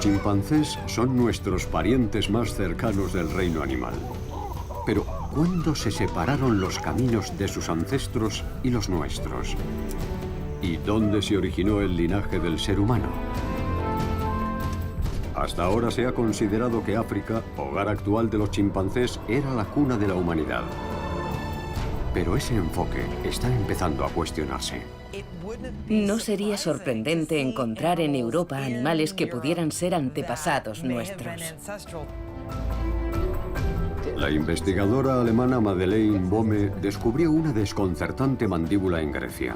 chimpancés son nuestros parientes más cercanos del reino animal. Pero, ¿cuándo se separaron los caminos de sus ancestros y los nuestros? ¿Y dónde se originó el linaje del ser humano? Hasta ahora se ha considerado que África, hogar actual de los chimpancés, era la cuna de la humanidad. Pero ese enfoque está empezando a cuestionarse. No sería sorprendente encontrar en Europa animales que pudieran ser antepasados nuestros. La investigadora alemana Madeleine Bohme descubrió una desconcertante mandíbula en Grecia.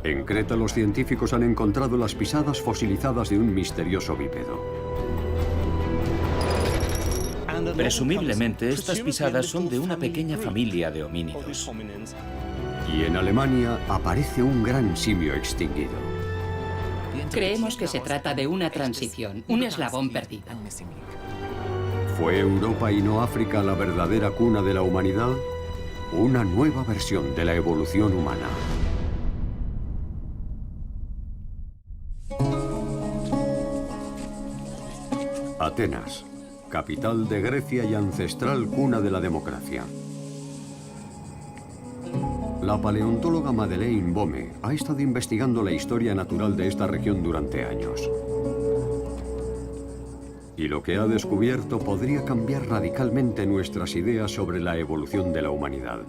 En Creta, los científicos han encontrado las pisadas fosilizadas de un misterioso bípedo. Presumiblemente, estas pisadas son de una pequeña familia de homínidos. Y en Alemania aparece un gran simio extinguido. Creemos que se trata de una transición, un eslabón perdido. ¿Fue Europa y no África la verdadera cuna de la humanidad? Una nueva versión de la evolución humana. Atenas, capital de Grecia y ancestral cuna de la democracia. La paleontóloga Madeleine Bohme ha estado investigando la historia natural de esta región durante años. Y lo que ha descubierto podría cambiar radicalmente nuestras ideas sobre la evolución de la humanidad.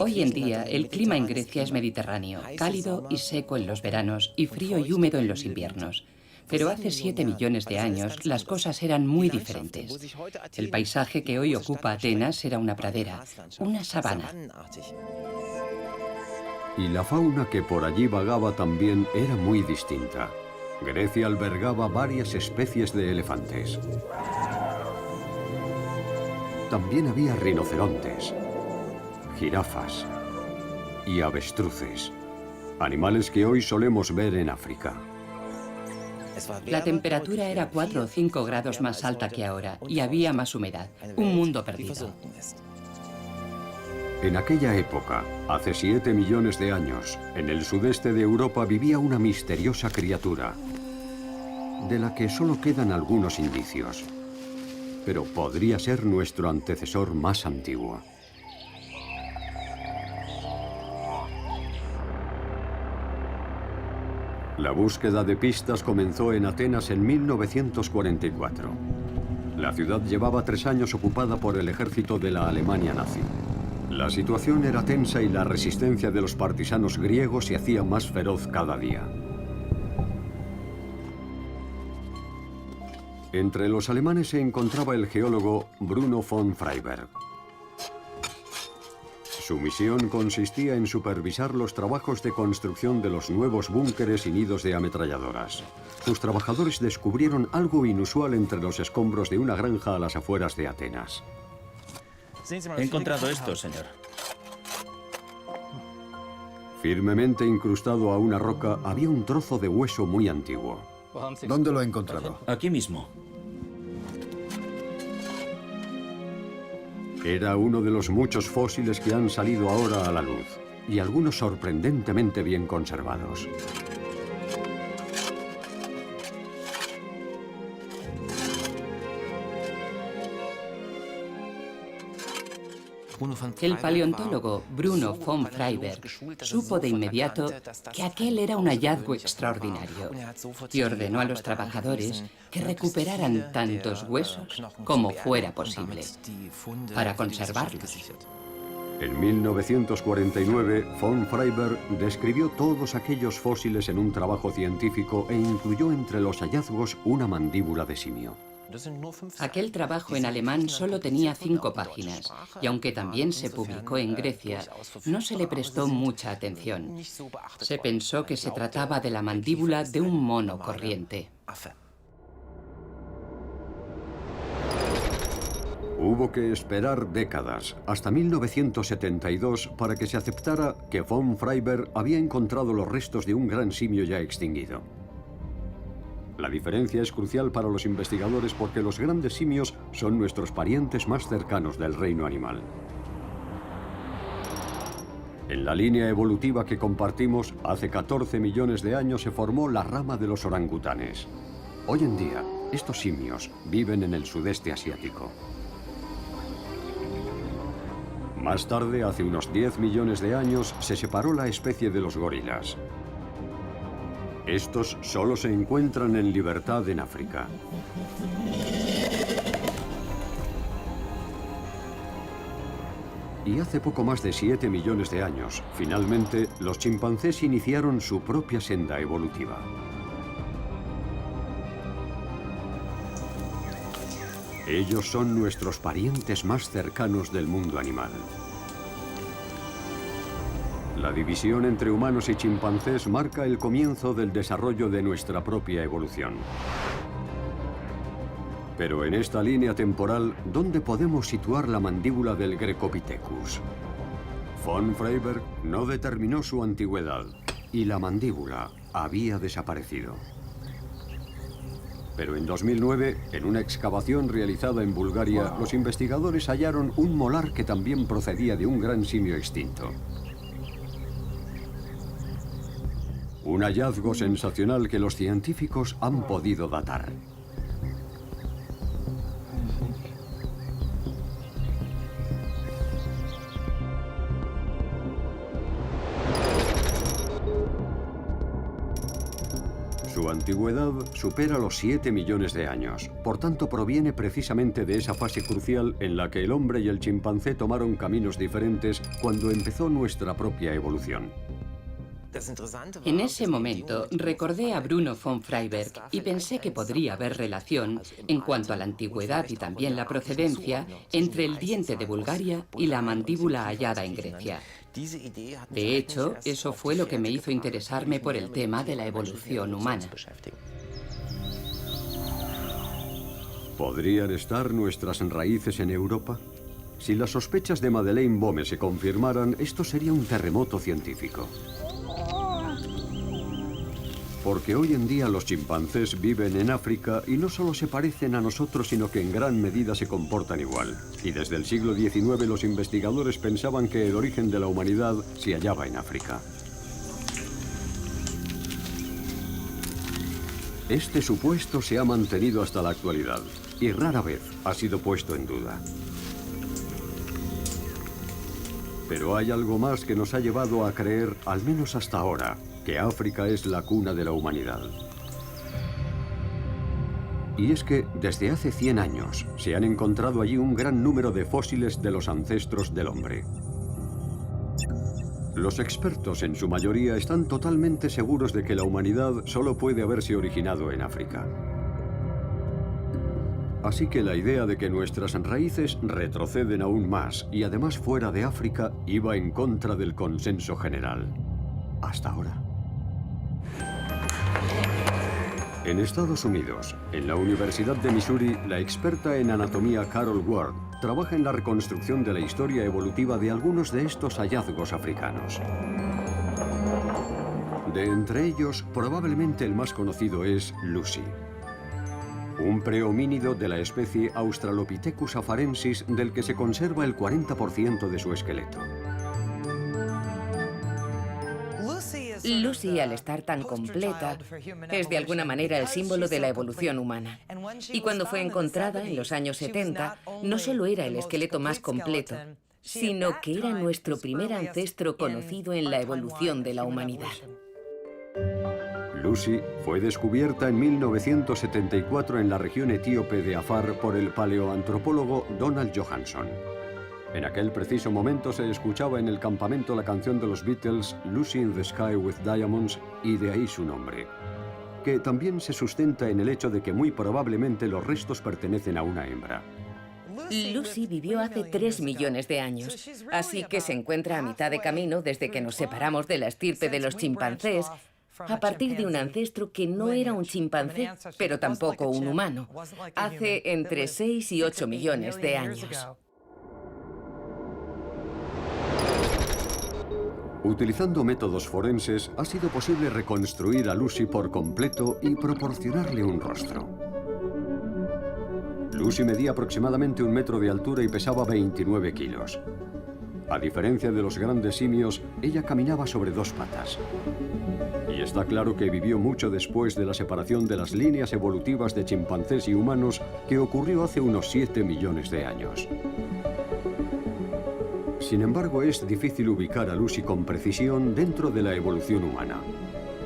Hoy en día, el clima en Grecia es mediterráneo, cálido y seco en los veranos y frío y húmedo en los inviernos. Pero hace 7 millones de años las cosas eran muy diferentes. El paisaje que hoy ocupa Atenas era una pradera, una sabana. Y la fauna que por allí vagaba también era muy distinta. Grecia albergaba varias especies de elefantes. También había rinocerontes, jirafas y avestruces, animales que hoy solemos ver en África. La temperatura era 4 o 5 grados más alta que ahora y había más humedad. Un mundo perdido. En aquella época, hace 7 millones de años, en el sudeste de Europa vivía una misteriosa criatura, de la que solo quedan algunos indicios. Pero podría ser nuestro antecesor más antiguo. La búsqueda de pistas comenzó en Atenas en 1944. La ciudad llevaba 3 años ocupada por el ejército de la Alemania nazi. La situación era tensa y la resistencia de los partisanos griegos se hacía más feroz cada día. Entre los alemanes se encontraba el geólogo Bruno von Freyberg. Su misión consistía en supervisar los trabajos de construcción de los nuevos búnkeres y nidos de ametralladoras. Sus trabajadores descubrieron algo inusual entre los escombros de una granja a las afueras de Atenas. He encontrado esto, señor. Firmemente incrustado a una roca había un trozo de hueso muy antiguo. ¿Dónde lo ha encontrado? Aquí mismo. Era uno de los muchos fósiles que han salido ahora a la luz, y algunos sorprendentemente bien conservados. El paleontólogo Bruno von Freyberg supo de inmediato que aquel era un hallazgo extraordinario y ordenó a los trabajadores que recuperaran tantos huesos como fuera posible para conservarlos. En 1949, von Freyberg describió todos aquellos fósiles en un trabajo científico e incluyó entre los hallazgos una mandíbula de simio. Aquel trabajo en alemán solo tenía 5 páginas, y aunque también se publicó en Grecia, no se le prestó mucha atención. Se pensó que se trataba de la mandíbula de un mono corriente. Hubo que esperar décadas, hasta 1972, para que se aceptara que von Freyberg había encontrado los restos de un gran simio ya extinguido. La diferencia es crucial para los investigadores porque los grandes simios son nuestros parientes más cercanos del reino animal. En la línea evolutiva que compartimos, hace 14 millones de años se formó la rama de los orangutanes. Hoy en día, estos simios viven en el sudeste asiático. Más tarde, hace unos 10 millones de años, se separó la especie de los gorilas. Estos solo se encuentran en libertad en África. Y hace poco más de 7 millones de años, finalmente, los chimpancés iniciaron su propia senda evolutiva. Ellos son nuestros parientes más cercanos del mundo animal. La división entre humanos y chimpancés marca el comienzo del desarrollo de nuestra propia evolución. Pero en esta línea temporal, ¿dónde podemos situar la mandíbula del Grecopithecus? Von Freyberg no determinó su antigüedad y la mandíbula había desaparecido. Pero en 2009, en una excavación realizada en Bulgaria, los investigadores hallaron un molar que también procedía de un gran simio extinto. Un hallazgo sensacional que los científicos han podido datar. Su antigüedad supera los 7 millones de años, por tanto proviene precisamente de esa fase crucial en la que el hombre y el chimpancé tomaron caminos diferentes cuando empezó nuestra propia evolución. En ese momento recordé a Bruno von Freyberg y pensé que podría haber relación, en cuanto a la antigüedad y también la procedencia, entre el diente de Bulgaria y la mandíbula hallada en Grecia. De hecho, eso fue lo que me hizo interesarme por el tema de la evolución humana. ¿Podrían estar nuestras raíces en Europa? Si las sospechas de Madeleine Bome se confirmaran, esto sería un terremoto científico. Porque hoy en día los chimpancés viven en África y no solo se parecen a nosotros, sino que en gran medida se comportan igual. Y desde el siglo XIX los investigadores pensaban que el origen de la humanidad se hallaba en África. Este supuesto se ha mantenido hasta la actualidad y rara vez ha sido puesto en duda. Pero hay algo más que nos ha llevado a creer, al menos hasta ahora, que África es la cuna de la humanidad. Y es que desde hace 100 años se han encontrado allí un gran número de fósiles de los ancestros del hombre. Los expertos en su mayoría están totalmente seguros de que la humanidad solo puede haberse originado en África. Así que la idea de que nuestras raíces retroceden aún más y además fuera de África iba en contra del consenso general. Hasta ahora. En Estados Unidos, en la Universidad de Missouri, la experta en anatomía Carol Ward trabaja en la reconstrucción de la historia evolutiva de algunos de estos hallazgos africanos. De entre ellos, probablemente el más conocido es Lucy, un prehomínido de la especie Australopithecus afarensis del que se conserva el 40% de su esqueleto. Lucy, al estar tan completa, es de alguna manera el símbolo de la evolución humana. Y cuando fue encontrada en los años 70, no solo era el esqueleto más completo, sino que era nuestro primer ancestro conocido en la evolución de la humanidad. Lucy fue descubierta en 1974 en la región etíope de Afar por el paleoantropólogo Donald Johanson. En aquel preciso momento se escuchaba en el campamento la canción de los Beatles, Lucy in the Sky with Diamonds, y de ahí su nombre, que también se sustenta en el hecho de que muy probablemente los restos pertenecen a una hembra. Lucy vivió hace 3 millones de años, así que se encuentra a mitad de camino desde que nos separamos de la estirpe de los chimpancés, a partir de un ancestro que no era un chimpancé, pero tampoco un humano, hace entre 6 y 8 millones de años. Utilizando métodos forenses, ha sido posible reconstruir a Lucy por completo y proporcionarle un rostro. Lucy medía aproximadamente 1 metro de altura y pesaba 29 kilos. A diferencia de los grandes simios, ella caminaba sobre 2 patas. Y está claro que vivió mucho después de la separación de las líneas evolutivas de chimpancés y humanos que ocurrió hace unos 7 millones de años. Sin embargo, es difícil ubicar a Lucy con precisión dentro de la evolución humana,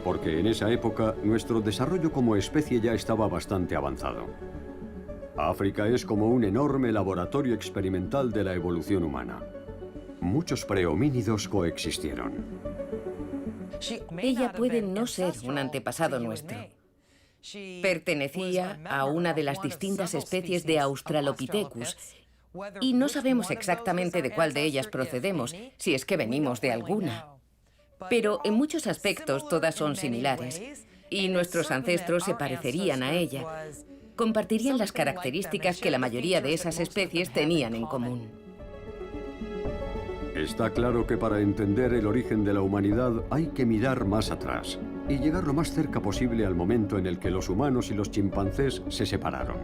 porque en esa época nuestro desarrollo como especie ya estaba bastante avanzado. África es como un enorme laboratorio experimental de la evolución humana. Muchos prehomínidos coexistieron. Ella puede no ser un antepasado nuestro. Pertenecía a una de las distintas especies de Australopithecus y no sabemos exactamente de cuál de ellas procedemos, si es que venimos de alguna. Pero en muchos aspectos todas son similares y nuestros ancestros se parecerían a ella. Compartirían las características que la mayoría de esas especies tenían en común. Está claro que para entender el origen de la humanidad hay que mirar más atrás y llegar lo más cerca posible al momento en el que los humanos y los chimpancés se separaron.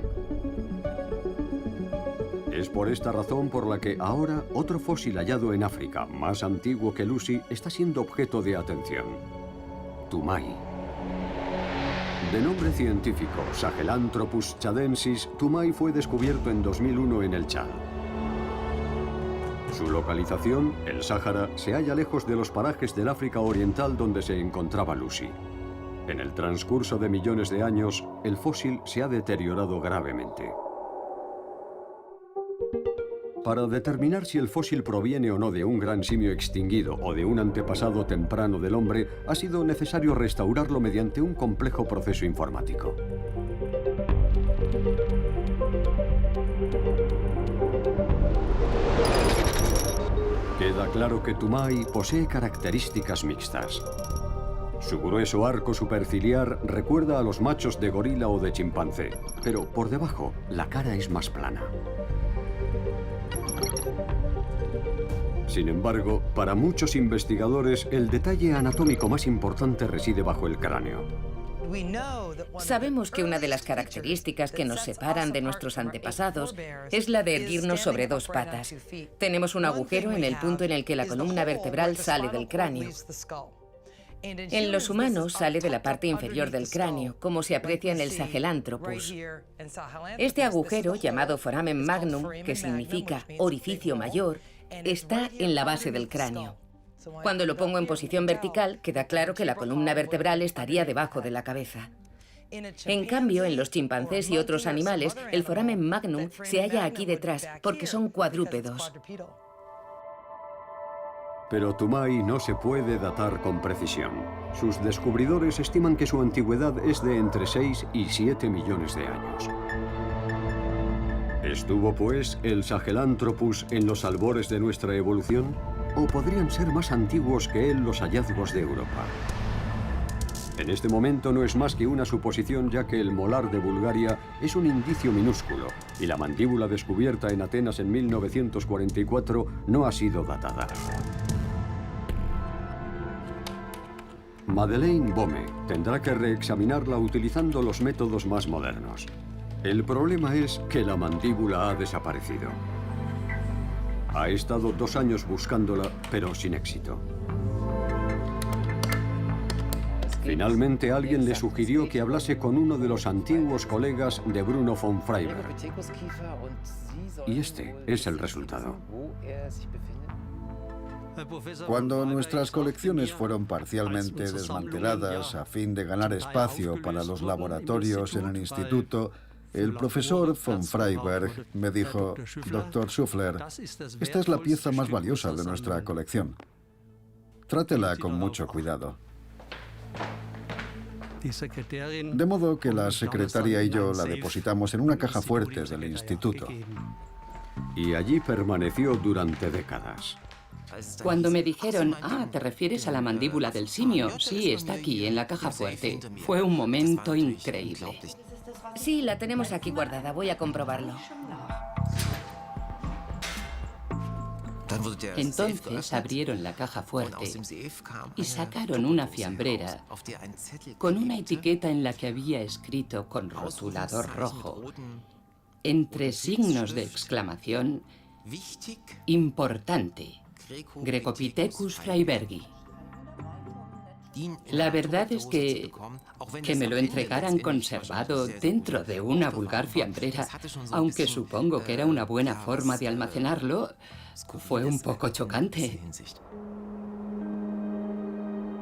Es por esta razón por la que ahora otro fósil hallado en África, más antiguo que Lucy, está siendo objeto de atención. Toumai. De nombre científico Sahelanthropus chadensis, Toumai fue descubierto en 2001 en el Chad. Su localización, el Sáhara, se halla lejos de los parajes del África Oriental donde se encontraba Lucy. En el transcurso de millones de años, el fósil se ha deteriorado gravemente. Para determinar si el fósil proviene o no de un gran simio extinguido o de un antepasado temprano del hombre, ha sido necesario restaurarlo mediante un complejo proceso informático. Queda claro que Toumai posee características mixtas. Su grueso arco superciliar recuerda a los machos de gorila o de chimpancé, pero por debajo la cara es más plana. Sin embargo, para muchos investigadores, el detalle anatómico más importante reside bajo el cráneo. Sabemos que una de las características que nos separan de nuestros antepasados es la de erguirnos sobre dos patas. Tenemos un agujero en el punto en el que la columna vertebral sale del cráneo. En los humanos sale de la parte inferior del cráneo, como se aprecia en el Sahelanthropus. Este agujero, llamado foramen magnum, que significa orificio mayor, está en la base del cráneo. Cuando lo pongo en posición vertical, queda claro que la columna vertebral estaría debajo de la cabeza. En cambio, en los chimpancés y otros animales, el foramen magnum se halla aquí detrás, porque son cuadrúpedos. Pero Toumai no se puede datar con precisión. Sus descubridores estiman que su antigüedad es de entre 6 y 7 millones de años. ¿Estuvo, pues, el Sahelanthropus en los albores de nuestra evolución? ¿O podrían ser más antiguos que él los hallazgos de Europa? En este momento no es más que una suposición, ya que el molar de Bulgaria es un indicio minúsculo y la mandíbula descubierta en Atenas en 1944 no ha sido datada. Madeleine Bome tendrá que reexaminarla utilizando los métodos más modernos. El problema es que la mandíbula ha desaparecido. Ha estado 2 años buscándola, pero sin éxito. Finalmente, alguien le sugirió que hablase con uno de los antiguos colegas de Bruno von Freyberg. Y este es el resultado. Cuando nuestras colecciones fueron parcialmente desmanteladas a fin de ganar espacio para los laboratorios en el instituto, el profesor von Freyberg me dijo: Dr. Schuffler, esta es la pieza más valiosa de nuestra colección. Trátela con mucho cuidado. De modo que la secretaria y yo la depositamos en una caja fuerte del instituto. Y allí permaneció durante décadas. Cuando me dijeron, ¿te refieres a la mandíbula del simio? Sí, está aquí, en la caja fuerte. Fue un momento increíble. Sí, la tenemos aquí guardada. Voy a comprobarlo. Entonces abrieron la caja fuerte y sacaron una fiambrera con una etiqueta en la que había escrito con rotulador rojo, entre signos de exclamación, importante, Grecopithecus freybergi. La verdad es que me lo entregaran conservado dentro de una vulgar fiambrera, aunque supongo que era una buena forma de almacenarlo, fue un poco chocante.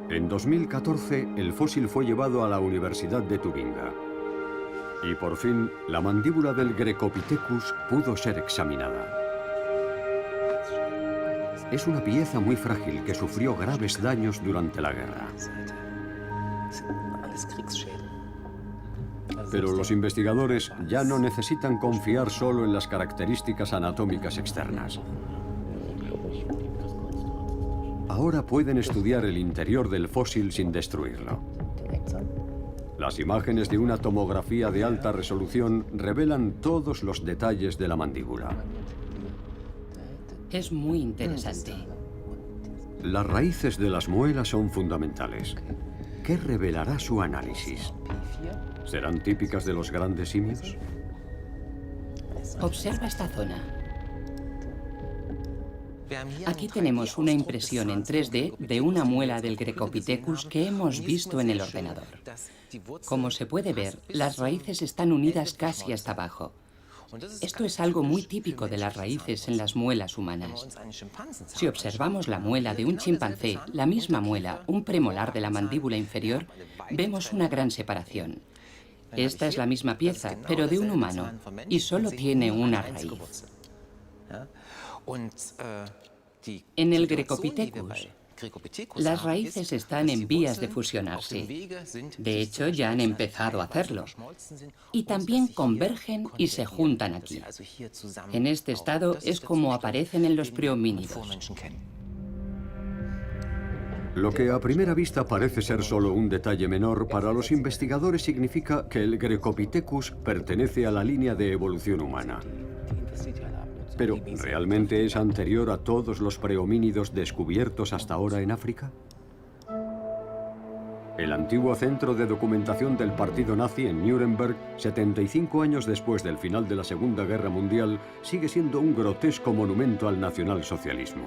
En 2014, el fósil fue llevado a la Universidad de Tubinga. Y por fin, la mandíbula del Grecopithecus pudo ser examinada. Es una pieza muy frágil que sufrió graves daños durante la guerra. Pero los investigadores ya no necesitan confiar solo en las características anatómicas externas. Ahora pueden estudiar el interior del fósil sin destruirlo. Las imágenes de una tomografía de alta resolución revelan todos los detalles de la mandíbula. Es muy interesante. Las raíces de las muelas son fundamentales. ¿Qué revelará su análisis? ¿Serán típicas de los grandes simios? Observa esta zona. Aquí tenemos una impresión en 3D de una muela del Grecopithecus que hemos visto en el ordenador. Como se puede ver, las raíces están unidas casi hasta abajo. Esto es algo muy típico de las raíces en las muelas humanas. Si observamos la muela de un chimpancé, la misma muela, un premolar de la mandíbula inferior, vemos una gran separación. Esta es la misma pieza, pero de un humano, y solo tiene una raíz. En el Grecopithecus, las raíces están en vías de fusionarse. De hecho, ya han empezado a hacerlo. Y también convergen y se juntan aquí. En este estado es como aparecen en los prehomínidos. Lo que a primera vista parece ser solo un detalle menor, para los investigadores significa que el Grecopithecus pertenece a la línea de evolución humana. Pero, ¿realmente es anterior a todos los prehomínidos descubiertos hasta ahora en África? El antiguo centro de documentación del partido nazi en Nuremberg, 75 años después del final de la Segunda Guerra Mundial, sigue siendo un grotesco monumento al nacionalsocialismo.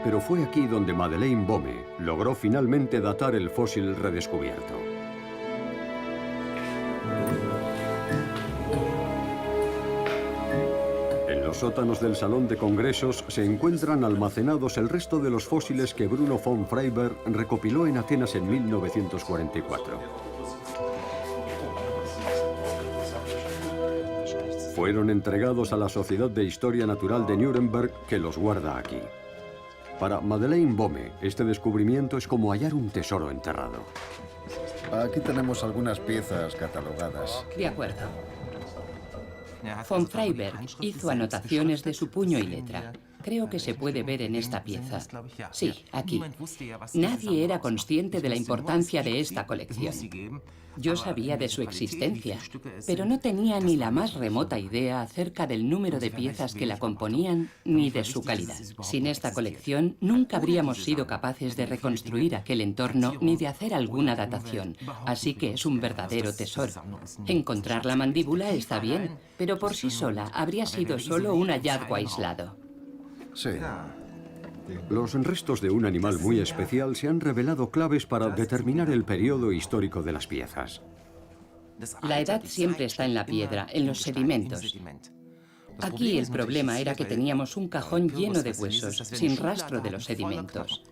Pero fue aquí donde Madeleine Bohme logró finalmente datar el fósil redescubierto. En los sótanos del Salón de Congresos se encuentran almacenados el resto de los fósiles que Bruno von Freyberg recopiló en Atenas en 1944. Fueron entregados a la Sociedad de Historia Natural de Nuremberg, que los guarda aquí. Para Madeleine Bohme, este descubrimiento es como hallar un tesoro enterrado. Aquí tenemos algunas piezas catalogadas. De acuerdo. Von Freyberg hizo anotaciones de su puño y letra. Creo que se puede ver en esta pieza. Sí, aquí. Nadie era consciente de la importancia de esta colección. Yo sabía de su existencia, pero no tenía ni la más remota idea acerca del número de piezas que la componían ni de su calidad. Sin esta colección, nunca habríamos sido capaces de reconstruir aquel entorno ni de hacer alguna datación, así que es un verdadero tesoro. Encontrar la mandíbula está bien, pero por sí sola habría sido solo un hallazgo aislado. Sí. Los restos de un animal muy especial se han revelado claves para determinar el periodo histórico de las piezas. La edad siempre está en la piedra, en los sedimentos. Aquí el problema era que teníamos un cajón lleno de huesos, sin rastro de los sedimentos.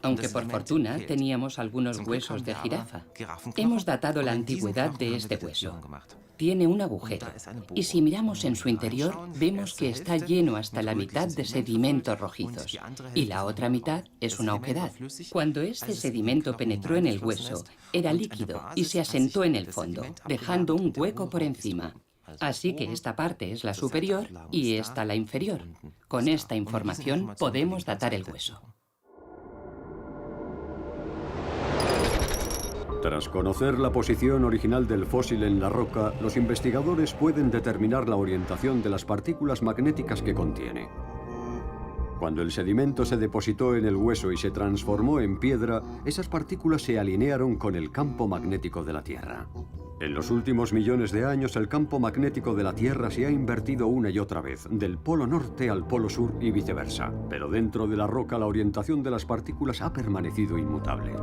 Aunque por fortuna teníamos algunos huesos de jirafa. Hemos datado la antigüedad de este hueso. Tiene un agujero, y si miramos en su interior, vemos que está lleno hasta la mitad de sedimentos rojizos, y la otra mitad es una oquedad. Cuando este sedimento penetró en el hueso, era líquido y se asentó en el fondo, dejando un hueco por encima. Así que esta parte es la superior y esta la inferior. Con esta información podemos datar el hueso. Tras conocer la posición original del fósil en la roca, los investigadores pueden determinar la orientación de las partículas magnéticas que contiene. Cuando el sedimento se depositó en el hueso y se transformó en piedra, esas partículas se alinearon con el campo magnético de la Tierra. En los últimos millones de años, el campo magnético de la Tierra se ha invertido una y otra vez, del polo norte al polo sur y viceversa. Pero dentro de la roca, la orientación de las partículas ha permanecido inmutable.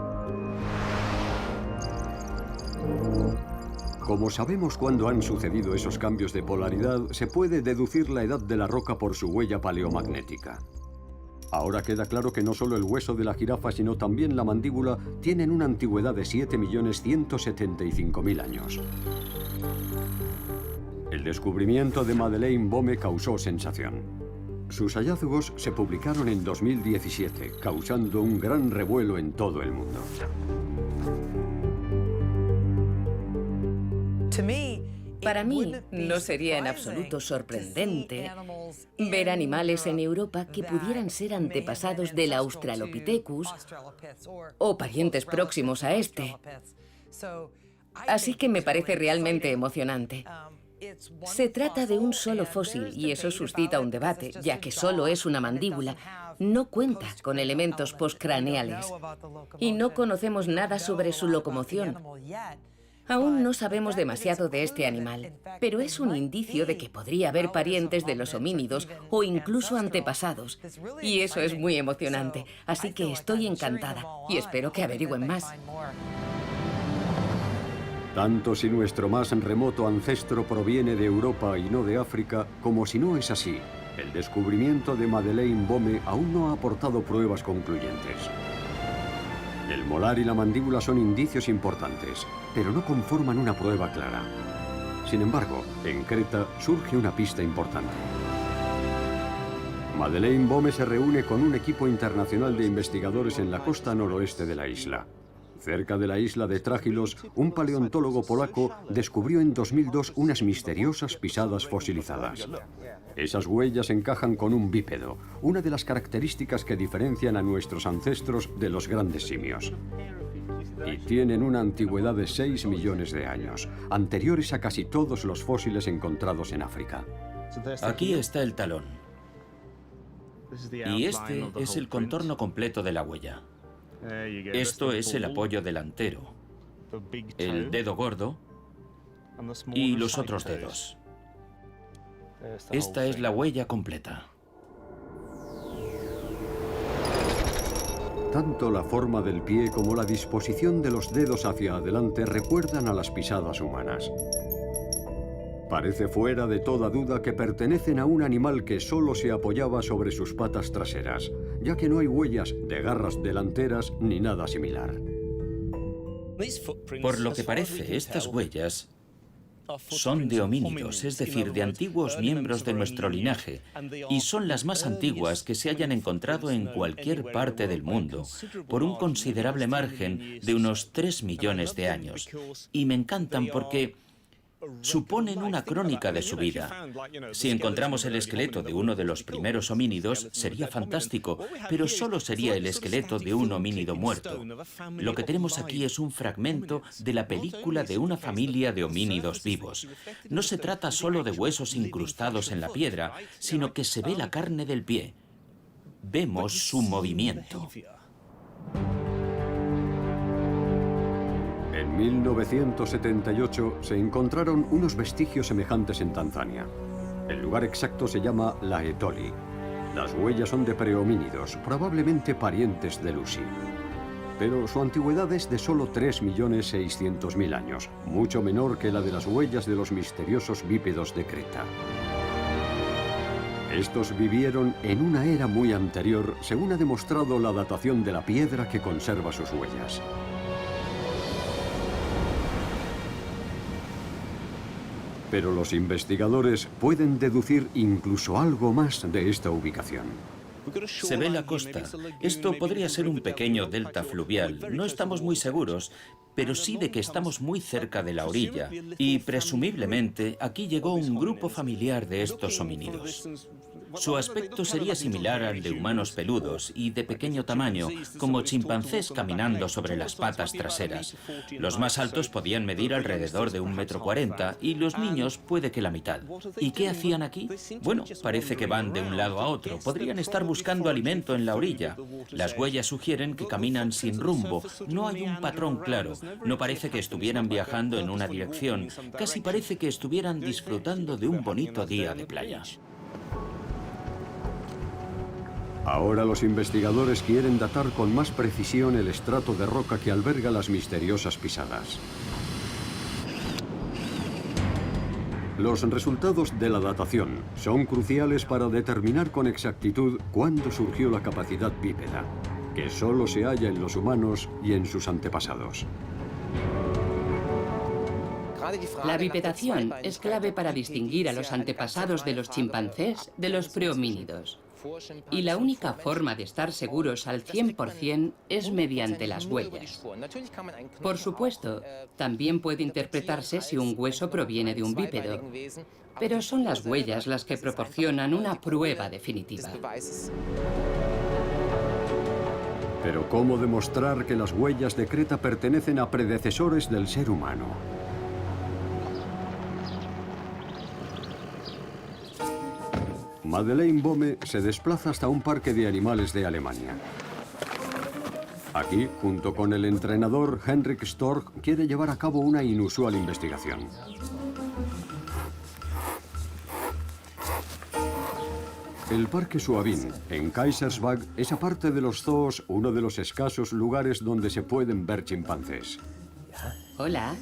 Como sabemos cuándo han sucedido esos cambios de polaridad, se puede deducir la edad de la roca por su huella paleomagnética. Ahora queda claro que no solo el hueso de la jirafa, sino también la mandíbula tienen una antigüedad de 7.175.000 años. El descubrimiento de Madeleine Bohme causó sensación. Sus hallazgos se publicaron en 2017, causando un gran revuelo en todo el mundo. Para mí no sería en absoluto sorprendente ver animales en Europa que pudieran ser antepasados del Australopithecus o parientes próximos a este. Así que me parece realmente emocionante. Se trata de un solo fósil y eso suscita un debate, ya que solo es una mandíbula. No cuenta con elementos postcraneales y no conocemos nada sobre su locomoción. Aún no sabemos demasiado de este animal, pero es un indicio de que podría haber parientes de los homínidos o incluso antepasados. Y eso es muy emocionante, así que estoy encantada y espero que averigüen más. Tanto si nuestro más remoto ancestro proviene de Europa y no de África, como si no es así, el descubrimiento de Madeleine Bohme aún no ha aportado pruebas concluyentes. El molar y la mandíbula son indicios importantes, pero no conforman una prueba clara. Sin embargo, en Creta surge una pista importante. Madeleine Bohme se reúne con un equipo internacional de investigadores en la costa noroeste de la isla. Cerca de la isla de Trágilos, un paleontólogo polaco descubrió en 2002 unas misteriosas pisadas fosilizadas. Esas huellas encajan con un bípedo, una de las características que diferencian a nuestros ancestros de los grandes simios. Y tienen una antigüedad de 6 millones de años, anteriores a casi todos los fósiles encontrados en África. Aquí está el talón. Y este es el contorno completo de la huella. Esto es el apoyo delantero, el dedo gordo y los otros dedos. Esta es la huella completa. Tanto la forma del pie como la disposición de los dedos hacia adelante recuerdan a las pisadas humanas. Parece fuera de toda duda que pertenecen a un animal que solo se apoyaba sobre sus patas traseras, ya que no hay huellas de garras delanteras ni nada similar. Por lo que parece, estas huellas son de homínidos, es decir, de antiguos miembros de nuestro linaje, y son las más antiguas que se hayan encontrado en cualquier parte del mundo, por un considerable margen de unos 3 millones de años. Y me encantan porque suponen una crónica de su vida. Si encontramos el esqueleto de uno de los primeros homínidos, sería fantástico, pero solo sería el esqueleto de un homínido muerto. Lo que tenemos aquí es un fragmento de la película de una familia de homínidos vivos. No se trata solo de huesos incrustados en la piedra, sino que se ve la carne del pie. Vemos su movimiento. En 1978 se encontraron unos vestigios semejantes en Tanzania. El lugar exacto se llama La Etoli. Las huellas son de prehomínidos, probablemente parientes de Lucy. Pero su antigüedad es de solo 3.600.000 años, mucho menor que la de las huellas de los misteriosos bípedos de Creta. Estos vivieron en una era muy anterior, según ha demostrado la datación de la piedra que conserva sus huellas. Pero los investigadores pueden deducir incluso algo más de esta ubicación. Se ve la costa. Esto podría ser un pequeño delta fluvial. No estamos muy seguros, pero sí de que estamos muy cerca de la orilla. Y presumiblemente aquí llegó un grupo familiar de estos homínidos. Su aspecto sería similar al de humanos peludos y de pequeño tamaño, como chimpancés caminando sobre las patas traseras. Los más altos podían medir alrededor de 1,40 m y los niños puede que la mitad. ¿Y qué hacían aquí? Bueno, parece que van de un lado a otro. Podrían estar buscando alimento en la orilla. Las huellas sugieren que caminan sin rumbo. No hay un patrón claro. No parece que estuvieran viajando en una dirección. Casi parece que estuvieran disfrutando de un bonito día de playa. Ahora los investigadores quieren datar con más precisión el estrato de roca que alberga las misteriosas pisadas. Los resultados de la datación son cruciales para determinar con exactitud cuándo surgió la capacidad bípeda, que solo se halla en los humanos y en sus antepasados. La bipedación es clave para distinguir a los antepasados de los chimpancés de los prehomínidos. Y la única forma de estar seguros al 100% es mediante las huellas. Por supuesto, también puede interpretarse si un hueso proviene de un bípedo, pero son las huellas las que proporcionan una prueba definitiva. Pero ¿cómo demostrar que las huellas de Creta pertenecen a predecesores del ser humano? Madeleine Bohme se desplaza hasta un parque de animales de Alemania. Aquí, junto con el entrenador Henrik Storch, quiere llevar a cabo una inusual investigación. El Parque Suavín, en Kaisersbach, es aparte de los zoos uno de los escasos lugares donde se pueden ver chimpancés. Hola.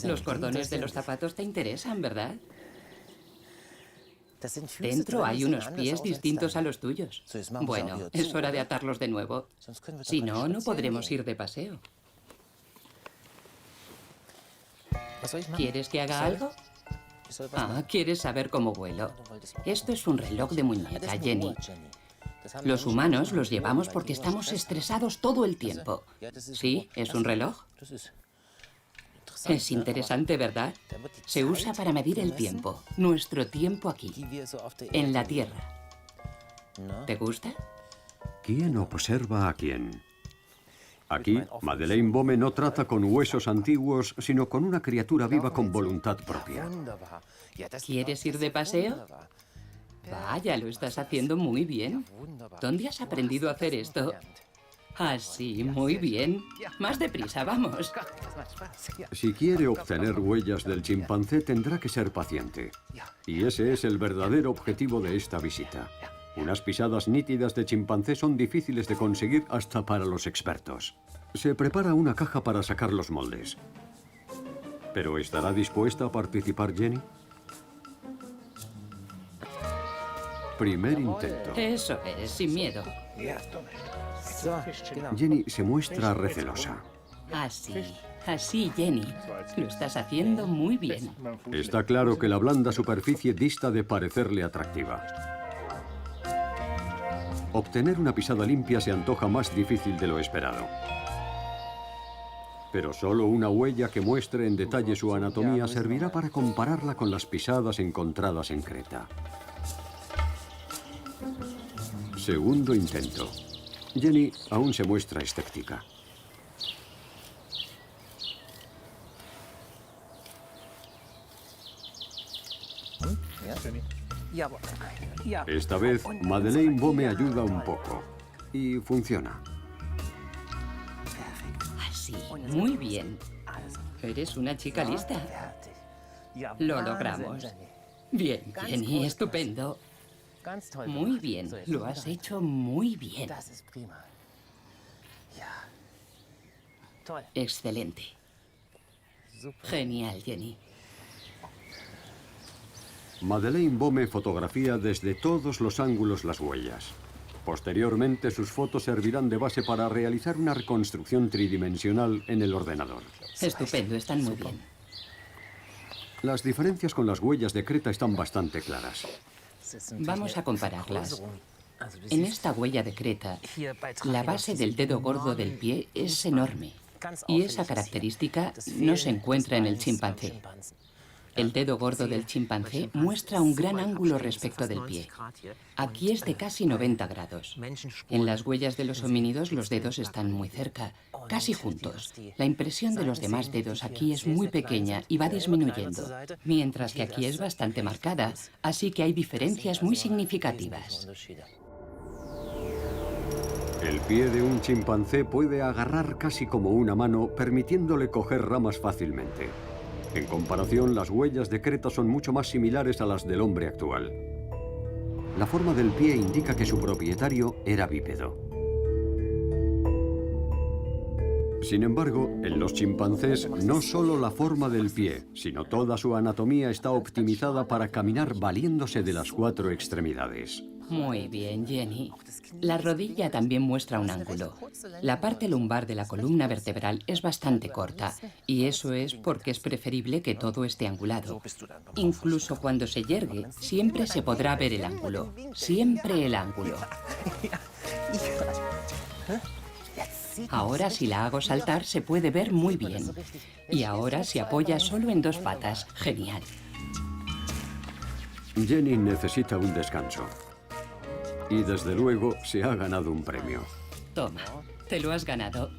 Los cordones de los zapatos te interesan, ¿verdad? Dentro hay unos pies distintos a los tuyos. Bueno, es hora de atarlos de nuevo. Si no, no podremos ir de paseo. ¿Quieres que haga algo? Ah, ¿quieres saber cómo vuelo? Esto es un reloj de muñeca, Jenny. Los humanos los llevamos porque estamos estresados todo el tiempo. ¿Sí? ¿Es un reloj? Es interesante, ¿verdad? Se usa para medir el tiempo, nuestro tiempo aquí, en la Tierra. ¿Te gusta? ¿Quién observa a quién? Aquí, Madeleine Bohme no trata con huesos antiguos, sino con una criatura viva con voluntad propia. ¿Quieres ir de paseo? Vaya, lo estás haciendo muy bien. ¿Dónde has aprendido a hacer esto? Ah, sí, muy bien. Más deprisa, vamos. Si quiere obtener huellas del chimpancé, tendrá que ser paciente. Y ese es el verdadero objetivo de esta visita. Unas pisadas nítidas de chimpancé son difíciles de conseguir hasta para los expertos. Se prepara una caja para sacar los moldes. ¿Pero estará dispuesta a participar Jenny? Primer intento. Eso es, sin miedo. Jenny se muestra recelosa. Así, Jenny. Lo estás haciendo muy bien. Está claro que la blanda superficie dista de parecerle atractiva. Obtener una pisada limpia se antoja más difícil de lo esperado. Pero solo una huella que muestre en detalle su anatomía servirá para compararla con las pisadas encontradas en Creta. Segundo intento. Jenny aún se muestra escéptica. Esta vez, Madeleine Bohme ayuda un poco. Y funciona. Así, muy bien. Eres una chica lista. Lo logramos. Bien, Jenny, estupendo. Muy bien, lo has hecho muy bien. Excelente. Genial, Jenny. Madeleine Bohme fotografía desde todos los ángulos las huellas. Posteriormente, sus fotos servirán de base para realizar una reconstrucción tridimensional en el ordenador. Estupendo, están muy bien. Las diferencias con las huellas de Creta están bastante claras. Vamos a compararlas. En esta huella de Creta, la base del dedo gordo del pie es enorme. Y esa característica no se encuentra en el chimpancé. El dedo gordo del chimpancé muestra un gran ángulo respecto del pie. Aquí es de casi 90 grados. En las huellas de los homínidos los dedos están muy cerca, casi juntos. La impresión de los demás dedos aquí es muy pequeña y va disminuyendo, mientras que aquí es bastante marcada, así que hay diferencias muy significativas. El pie de un chimpancé puede agarrar casi como una mano, permitiéndole coger ramas fácilmente. En comparación, las huellas de creta son mucho más similares a las del hombre actual. La forma del pie indica que su propietario era bípedo. Sin embargo, en los chimpancés no solo la forma del pie, sino toda su anatomía está optimizada para caminar valiéndose de las 4 extremidades. Muy bien, Jenny. La rodilla también muestra un ángulo. La parte lumbar de la columna vertebral es bastante corta, y eso es porque es preferible que todo esté angulado. Incluso cuando se yergue, siempre se podrá ver el ángulo. Siempre el ángulo. Ahora, si la hago saltar, se puede ver muy bien. Y ahora se apoya solo en 2 patas. Genial. Jenny necesita un descanso. Y desde luego se ha ganado un premio. Toma, te lo has ganado.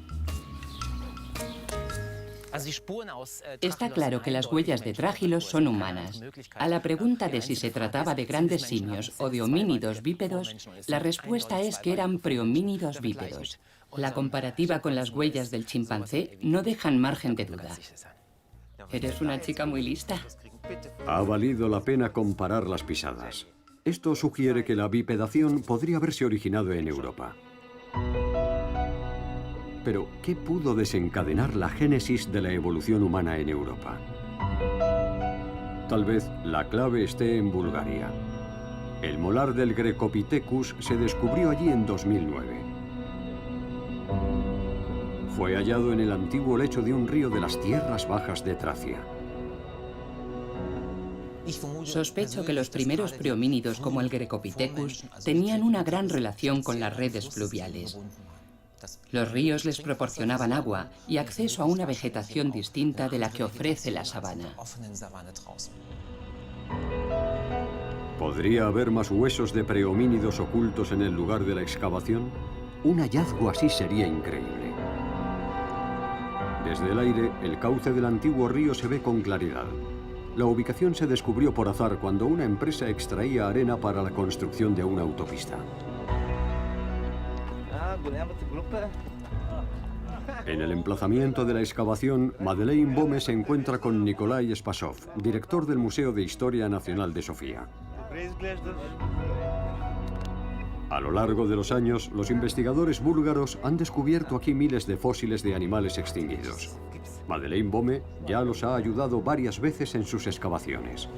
Está claro que las huellas de Trágilos son humanas. A la pregunta de si se trataba de grandes simios o de homínidos bípedos, la respuesta es que eran prehomínidos bípedos. La comparativa con las huellas del chimpancé no dejan margen de duda. Eres una chica muy lista. Ha valido la pena comparar las pisadas. Esto sugiere que la bipedación podría haberse originado en Europa. Pero, ¿qué pudo desencadenar la génesis de la evolución humana en Europa? Tal vez la clave esté en Bulgaria. El molar del Grecopithecus se descubrió allí en 2009. Fue hallado en el antiguo lecho de un río de las tierras bajas de Tracia. Sospecho que los primeros prehomínidos como el Grecopithecus tenían una gran relación con las redes fluviales. Los ríos les proporcionaban agua y acceso a una vegetación distinta de la que ofrece la sabana. ¿Podría haber más huesos de prehomínidos ocultos en el lugar de la excavación? Un hallazgo así sería increíble. Desde el aire, el cauce del antiguo río se ve con claridad. La ubicación se descubrió por azar cuando una empresa extraía arena para la construcción de una autopista. En el emplazamiento de la excavación, Madeleine Bome se encuentra con Nikolai Spasov, director del Museo de Historia Nacional de Sofía. A lo largo de los años, los investigadores búlgaros han descubierto aquí miles de fósiles de animales extinguidos. Madeleine Bome ya los ha ayudado varias veces en sus excavaciones.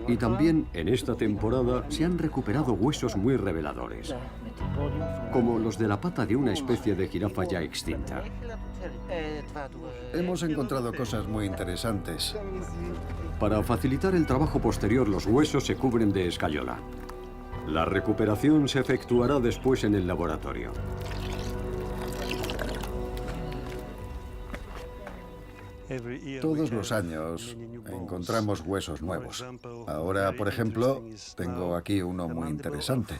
Y también en esta temporada se han recuperado huesos muy reveladores, como los de la pata de una especie de jirafa ya extinta. Hemos encontrado cosas muy interesantes. Para facilitar el trabajo posterior, los huesos se cubren de escayola. La recuperación se efectuará después en el laboratorio. Todos los años encontramos huesos nuevos. Ahora, por ejemplo, tengo aquí uno muy interesante.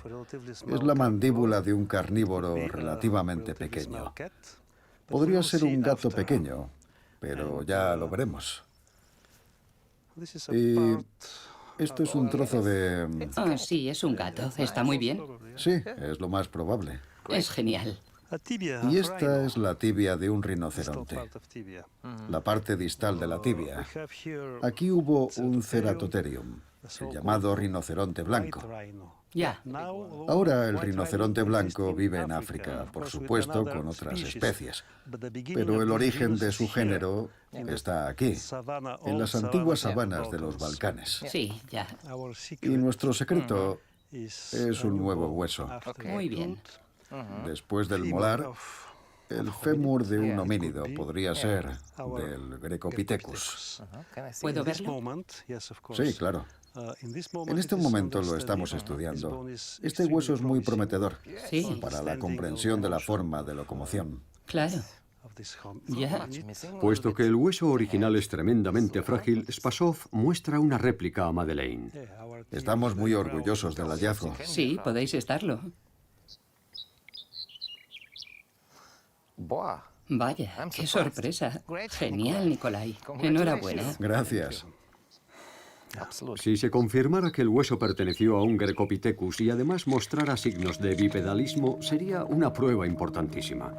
Es la mandíbula de un carnívoro relativamente pequeño. Podría ser un gato pequeño, pero ya lo veremos. Y esto es un trozo de... Ah, sí, es un gato. Está muy bien. Sí, es lo más probable. Es genial. Y esta es la tibia de un rinoceronte, la parte distal de la tibia. Aquí hubo un Ceratotherium, el llamado rinoceronte blanco. Ya. Ahora el rinoceronte blanco vive en África, por supuesto, con otras especies. Pero el origen de su género está aquí, en las antiguas sabanas de los Balcanes. Sí, ya. Y nuestro secreto es un nuevo hueso. Muy bien. Después del molar, el fémur de un homínido podría ser del Grecopithecus. ¿Puedo verlo? Sí, claro. En este momento lo estamos estudiando. Este hueso es muy prometedor Sí. para la comprensión de la forma de locomoción. Claro. Ya. Puesto que el hueso original es tremendamente frágil, Spasov muestra una réplica a Madeleine. Estamos muy orgullosos del hallazgo. Sí, podéis estarlo. Vaya, qué sorpresa. Genial, Nikolai. Enhorabuena. Gracias. Si se confirmara que el hueso perteneció a un Grecopithecus y además mostrara signos de bipedalismo, sería una prueba importantísima.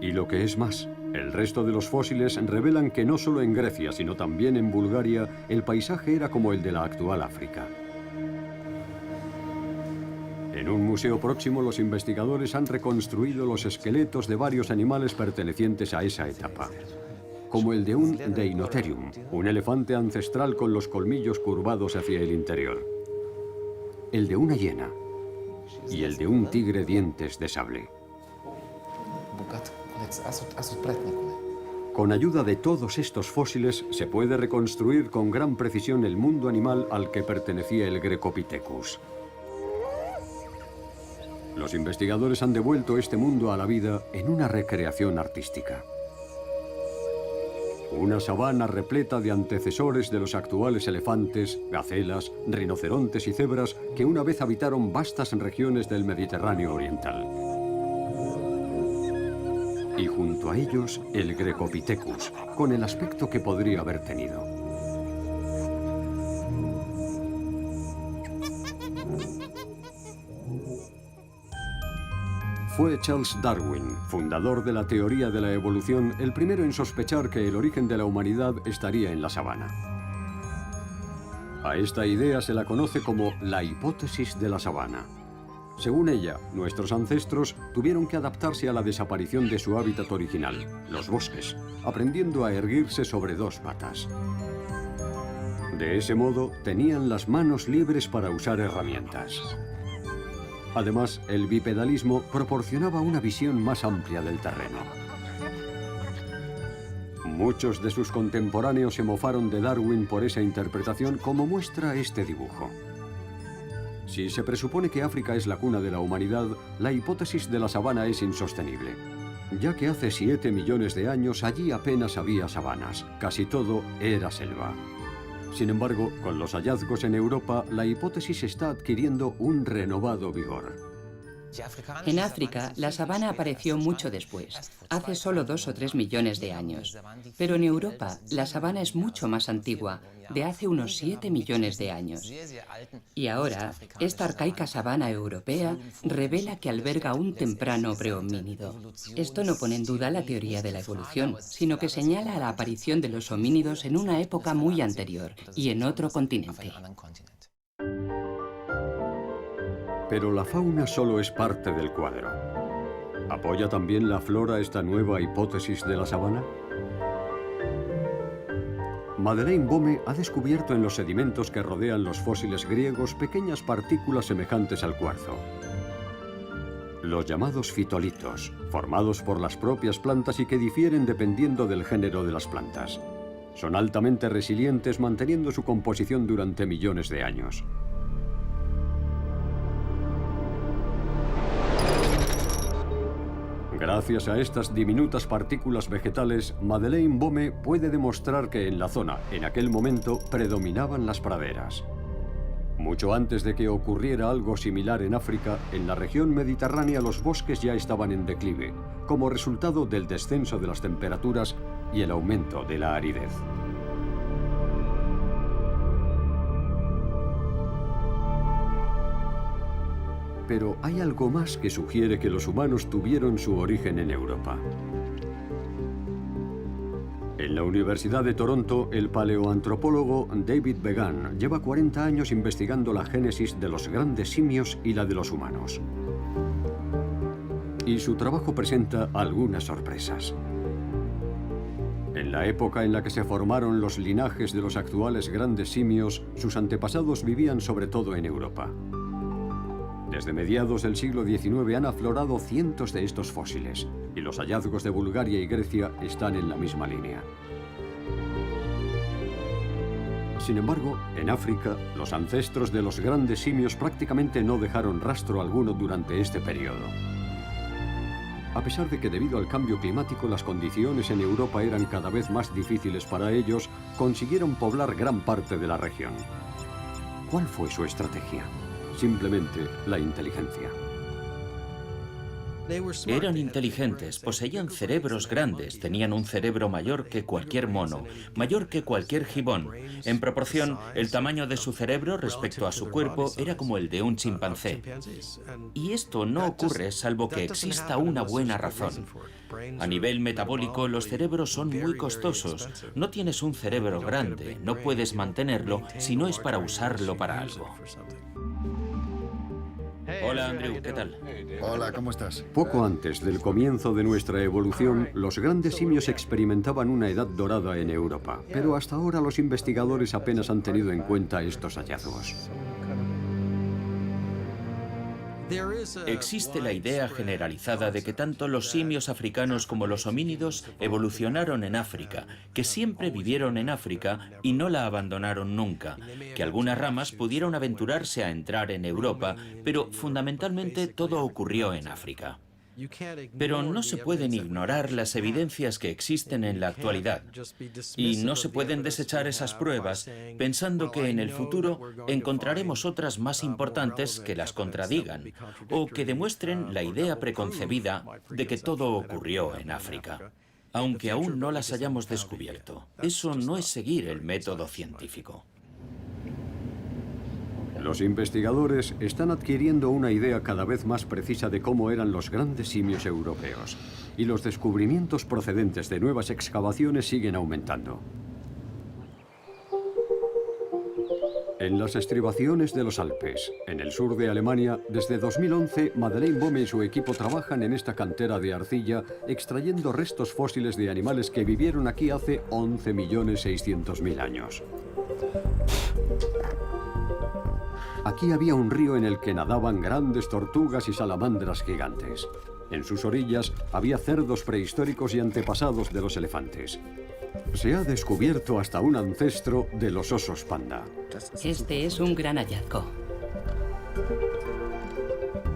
Y lo que es más, el resto de los fósiles revelan que no solo en Grecia, sino también en Bulgaria, el paisaje era como el de la actual África. En un museo próximo, los investigadores han reconstruido los esqueletos de varios animales pertenecientes a esa etapa, como el de un Deinotherium, un elefante ancestral con los colmillos curvados hacia el interior, el de una hiena y el de un tigre dientes de sable. Con ayuda de todos estos fósiles se puede reconstruir con gran precisión el mundo animal al que pertenecía el Grecopithecus. Los investigadores han devuelto este mundo a la vida en una recreación artística. Una sabana repleta de antecesores de los actuales elefantes, gacelas, rinocerontes y cebras que una vez habitaron vastas regiones del Mediterráneo oriental. Y junto a ellos, el Grecopithecus, con el aspecto que podría haber tenido. Fue Charles Darwin, fundador de la teoría de la evolución, el primero en sospechar que el origen de la humanidad estaría en la sabana. A esta idea se la conoce como la hipótesis de la sabana. Según ella, nuestros ancestros tuvieron que adaptarse a la desaparición de su hábitat original, los bosques, aprendiendo a erguirse sobre dos patas. De ese modo, tenían las manos libres para usar herramientas. Además, el bipedalismo proporcionaba una visión más amplia del terreno. Muchos de sus contemporáneos se mofaron de Darwin por esa interpretación, como muestra este dibujo. Si se presupone que África es la cuna de la humanidad, la hipótesis de la sabana es insostenible, ya que hace 7 millones de años allí apenas había sabanas, casi todo era selva. Sin embargo, con los hallazgos en Europa, la hipótesis está adquiriendo un renovado vigor. En África, la sabana apareció mucho después, hace solo 2 o 3 millones de años. Pero en Europa, la sabana es mucho más antigua, de hace unos 7 millones de años. Y ahora, esta arcaica sabana europea revela que alberga un temprano prehomínido. Esto no pone en duda la teoría de la evolución, sino que señala la aparición de los homínidos en una época muy anterior y en otro continente. Pero la fauna solo es parte del cuadro. ¿Apoya también la flora esta nueva hipótesis de la sabana? Madeleine Bohme ha descubierto en los sedimentos que rodean los fósiles griegos pequeñas partículas semejantes al cuarzo. Los llamados fitolitos, formados por las propias plantas y que difieren dependiendo del género de las plantas. Son altamente resilientes, manteniendo su composición durante millones de años. Gracias a estas diminutas partículas vegetales, Madeleine Bohme puede demostrar que en la zona, en aquel momento, predominaban las praderas. Mucho antes de que ocurriera algo similar en África, en la región mediterránea los bosques ya estaban en declive, como resultado del descenso de las temperaturas y el aumento de la aridez. Pero hay algo más que sugiere que los humanos tuvieron su origen en Europa. En la Universidad de Toronto, el paleoantropólogo David Began lleva 40 años investigando la génesis de los grandes simios y la de los humanos. Y su trabajo presenta algunas sorpresas. En la época en la que se formaron los linajes de los actuales grandes simios, sus antepasados vivían sobre todo en Europa. Desde mediados del siglo XIX han aflorado cientos de estos fósiles, y los hallazgos de Bulgaria y Grecia están en la misma línea. Sin embargo, en África, los ancestros de los grandes simios prácticamente no dejaron rastro alguno durante este periodo. A pesar de que debido al cambio climático las condiciones en Europa eran cada vez más difíciles para ellos, consiguieron poblar gran parte de la región. ¿Cuál fue su estrategia? Simplemente la inteligencia. Eran inteligentes, poseían cerebros grandes, tenían un cerebro mayor que cualquier mono, mayor que cualquier gibón. En proporción, el tamaño de su cerebro respecto a su cuerpo era como el de un chimpancé. Y esto no ocurre salvo que exista una buena razón. A nivel metabólico, los cerebros son muy costosos. No tienes un cerebro grande, no puedes mantenerlo si no es para usarlo para algo. Hola, Andrew, ¿qué tal? Hola, ¿cómo estás? Poco antes del comienzo de nuestra evolución, los grandes simios experimentaban una edad dorada en Europa, pero hasta ahora los investigadores apenas han tenido en cuenta estos hallazgos. Existe la idea generalizada de que tanto los simios africanos como los homínidos evolucionaron en África, que siempre vivieron en África y no la abandonaron nunca, que algunas ramas pudieron aventurarse a entrar en Europa, pero fundamentalmente todo ocurrió en África. Pero no se pueden ignorar las evidencias que existen en la actualidad y no se pueden desechar esas pruebas pensando que en el futuro encontraremos otras más importantes que las contradigan o que demuestren la idea preconcebida de que todo ocurrió en África, aunque aún no las hayamos descubierto. Eso no es seguir el método científico. Los investigadores están adquiriendo una idea cada vez más precisa de cómo eran los grandes simios europeos, y los descubrimientos procedentes de nuevas excavaciones siguen aumentando. En las estribaciones de los Alpes, en el sur de Alemania, desde 2011, Madeleine Bome y su equipo trabajan en esta cantera de arcilla, extrayendo restos fósiles de animales que vivieron aquí hace 11.600.000 años. Aquí había un río en el que nadaban grandes tortugas y salamandras gigantes. En sus orillas había cerdos prehistóricos y antepasados de los elefantes. Se ha descubierto hasta un ancestro de los osos panda. Este es un gran hallazgo.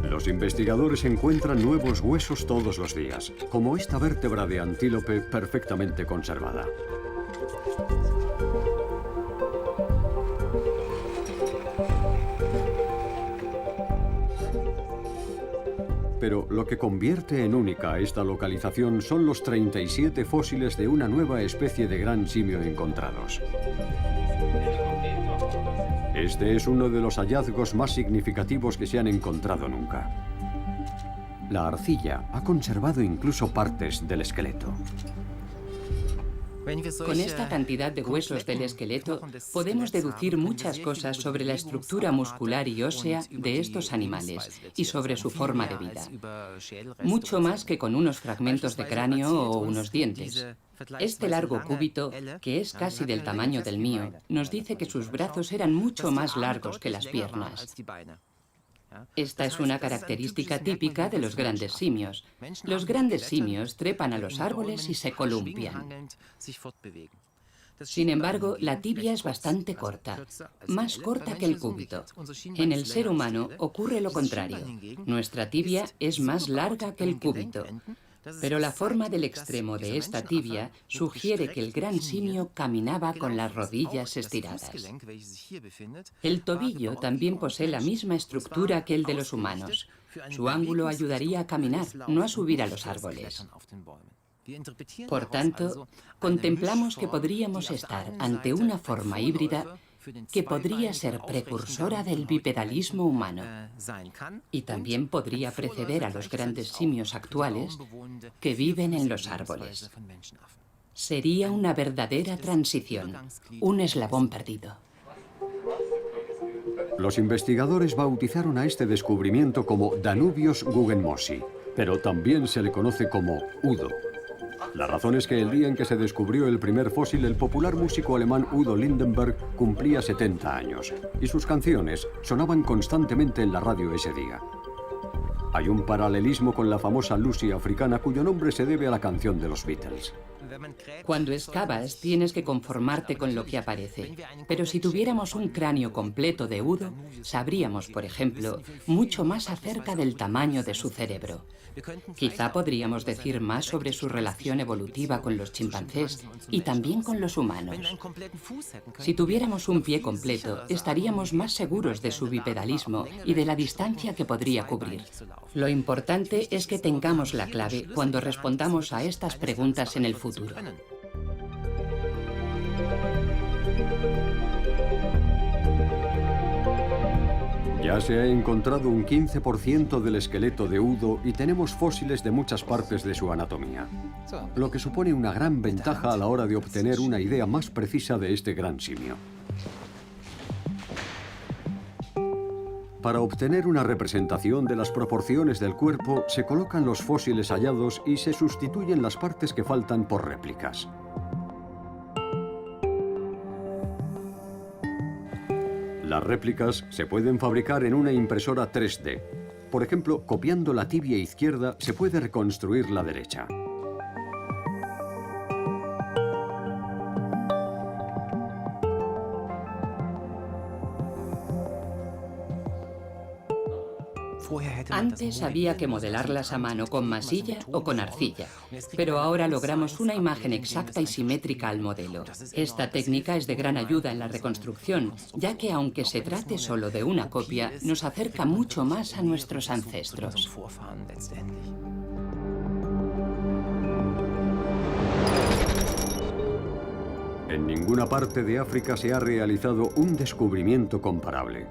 Los investigadores encuentran nuevos huesos todos los días, como esta vértebra de antílope perfectamente conservada. Pero lo que convierte en única esta localización son los 37 fósiles de una nueva especie de gran simio encontrados. Este es uno de los hallazgos más significativos que se han encontrado nunca. La arcilla ha conservado incluso partes del esqueleto. Con esta cantidad de huesos del esqueleto podemos deducir muchas cosas sobre la estructura muscular y ósea de estos animales y sobre su forma de vida. Mucho más que con unos fragmentos de cráneo o unos dientes. Este largo cúbito, que es casi del tamaño del mío, nos dice que sus brazos eran mucho más largos que las piernas. Esta es una característica típica de los grandes simios. Los grandes simios trepan a los árboles y se columpian. Sin embargo, la tibia es bastante corta, más corta que el cúbito. En el ser humano ocurre lo contrario. Nuestra tibia es más larga que el cúbito. Pero la forma del extremo de esta tibia sugiere que el gran simio caminaba con las rodillas estiradas. El tobillo también posee la misma estructura que el de los humanos. Su ángulo ayudaría a caminar, no a subir a los árboles. Por tanto, contemplamos que podríamos estar ante una forma híbrida que podría ser precursora del bipedalismo humano y también podría preceder a los grandes simios actuales que viven en los árboles. Sería una verdadera transición, un eslabón perdido. Los investigadores bautizaron a este descubrimiento como Danubius guggenmossi, pero también se le conoce como Udo. La razón es que el día en que se descubrió el primer fósil, el popular músico alemán Udo Lindenberg cumplía 70 años y sus canciones sonaban constantemente en la radio ese día. Hay un paralelismo con la famosa Lucy africana cuyo nombre se debe a la canción de los Beatles. Cuando excavas, tienes que conformarte con lo que aparece. Pero si tuviéramos un cráneo completo de Udo, sabríamos, por ejemplo, mucho más acerca del tamaño de su cerebro. Quizá podríamos decir más sobre su relación evolutiva con los chimpancés y también con los humanos. Si tuviéramos un pie completo, estaríamos más seguros de su bipedalismo y de la distancia que podría cubrir. Lo importante es que tengamos la clave cuando respondamos a estas preguntas en el futuro. Ya se ha encontrado un 15% del esqueleto de Udo y tenemos fósiles de muchas partes de su anatomía, lo que supone una gran ventaja a la hora de obtener una idea más precisa de este gran simio. Para obtener una representación de las proporciones del cuerpo, se colocan los fósiles hallados y se sustituyen las partes que faltan por réplicas. Las réplicas se pueden fabricar en una impresora 3D. Por ejemplo, copiando la tibia izquierda se puede reconstruir la derecha. Antes había que modelarlas a mano con masilla o con arcilla, pero ahora logramos una imagen exacta y simétrica al modelo. Esta técnica es de gran ayuda en la reconstrucción, ya que aunque se trate solo de una copia, nos acerca mucho más a nuestros ancestros. En ninguna parte de África se ha realizado un descubrimiento comparable.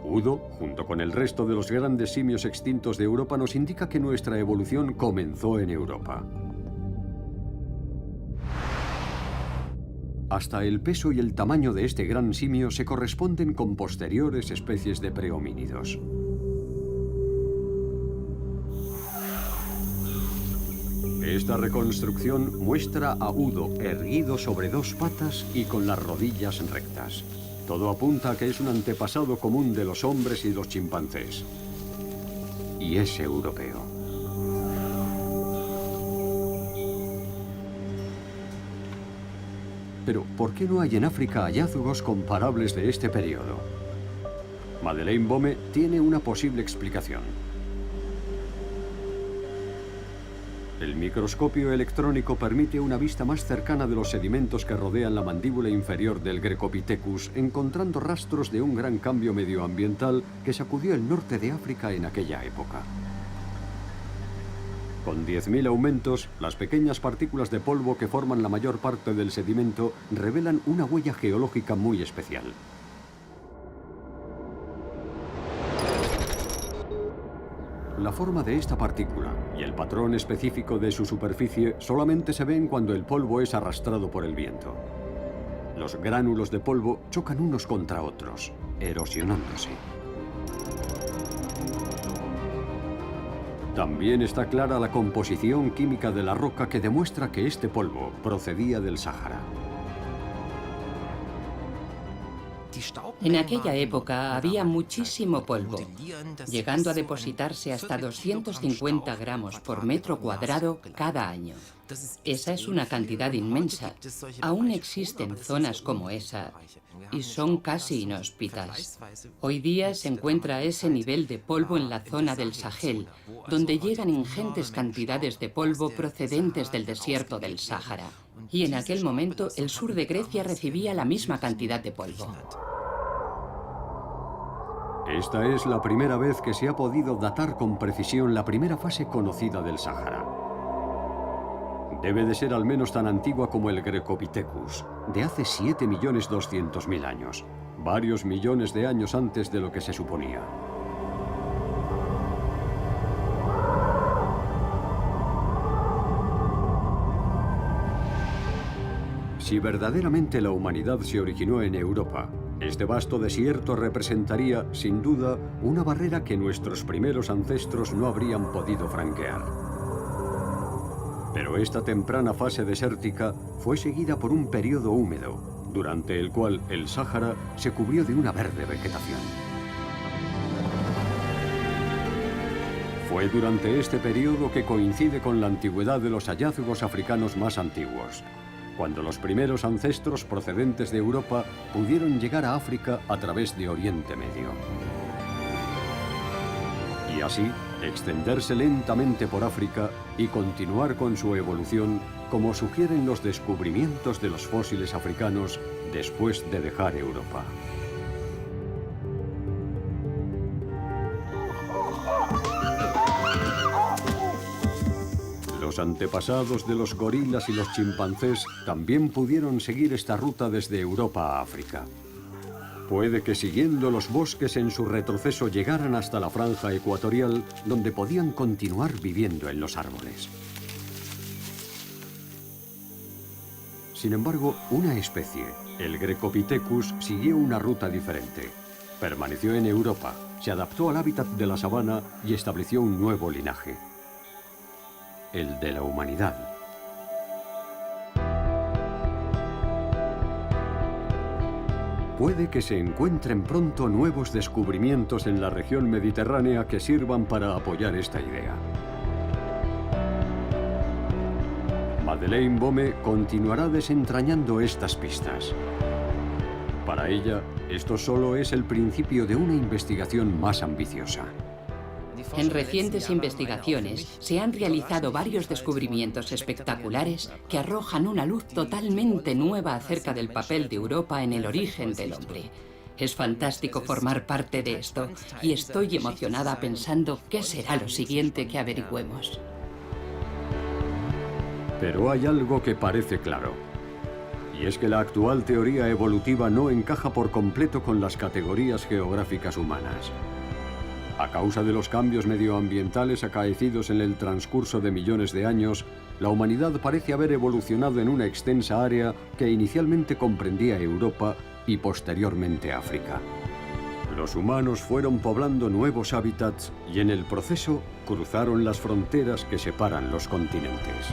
Udo, junto con el resto de los grandes simios extintos de Europa, nos indica que nuestra evolución comenzó en Europa. Hasta el peso y el tamaño de este gran simio se corresponden con posteriores especies de prehomínidos. Esta reconstrucción muestra a Udo erguido sobre dos patas y con las rodillas rectas. Todo apunta a que es un antepasado común de los hombres y los chimpancés. Y es europeo. Pero, ¿por qué no hay en África hallazgos comparables de este periodo? Madeleine Bome tiene una posible explicación. El microscopio electrónico permite una vista más cercana de los sedimentos que rodean la mandíbula inferior del Grecopithecus, encontrando rastros de un gran cambio medioambiental que sacudió el norte de África en aquella época. Con 10.000 aumentos, las pequeñas partículas de polvo que forman la mayor parte del sedimento revelan una huella geológica muy especial. La forma de esta partícula y el patrón específico de su superficie solamente se ven cuando el polvo es arrastrado por el viento. Los gránulos de polvo chocan unos contra otros, erosionándose. También está clara la composición química de la roca que demuestra que este polvo procedía del Sáhara. En aquella época había muchísimo polvo, llegando a depositarse hasta 250 gramos por metro cuadrado cada año. Esa es una cantidad inmensa. Aún existen zonas como esa y son casi inhóspitas. Hoy día se encuentra ese nivel de polvo en la zona del Sahel, donde llegan ingentes cantidades de polvo procedentes del desierto del Sáhara. Y en aquel momento el sur de Grecia recibía la misma cantidad de polvo. Esta es la primera vez que se ha podido datar con precisión la primera fase conocida del Sáhara. Debe de ser al menos tan antigua como el Grecopithecus, de hace 7.200.000 años, varios millones de años antes de lo que se suponía. Si verdaderamente la humanidad se originó en Europa, este vasto desierto representaría, sin duda, una barrera que nuestros primeros ancestros no habrían podido franquear. Pero esta temprana fase desértica fue seguida por un periodo húmedo, durante el cual el Sáhara se cubrió de una verde vegetación. Fue Fue durante este periodo que coincide con la antigüedad de los hallazgos africanos más antiguos, cuando los primeros ancestros procedentes de Europa pudieron llegar a África a través de Oriente Medio. Y así, extenderse lentamente por África y continuar con su evolución, como sugieren los descubrimientos de los fósiles africanos después de dejar Europa. Los antepasados de los gorilas y los chimpancés también pudieron seguir esta ruta desde Europa a África. Puede que siguiendo los bosques en su retroceso llegaran hasta la franja ecuatorial, donde podían continuar viviendo en los árboles. Sin embargo, una especie, el Grecopithecus, siguió una ruta diferente. Permaneció en Europa, se adaptó al hábitat de la sabana y estableció un nuevo linaje, el de la humanidad. Puede que se encuentren pronto nuevos descubrimientos en la región mediterránea que sirvan para apoyar esta idea. Madeleine Baume continuará desentrañando estas pistas. Para ella, esto solo es el principio de una investigación más ambiciosa. En recientes investigaciones se han realizado varios descubrimientos espectaculares que arrojan una luz totalmente nueva acerca del papel de Europa en el origen del hombre. Es fantástico formar parte de esto y estoy emocionada pensando qué será lo siguiente que averigüemos. Pero hay algo que parece claro, y es que la actual teoría evolutiva no encaja por completo con las categorías geográficas humanas. A causa de los cambios medioambientales acaecidos en el transcurso de millones de años, la humanidad parece haber evolucionado en una extensa área que inicialmente comprendía Europa y posteriormente África. Los humanos fueron poblando nuevos hábitats y en el proceso cruzaron las fronteras que separan los continentes.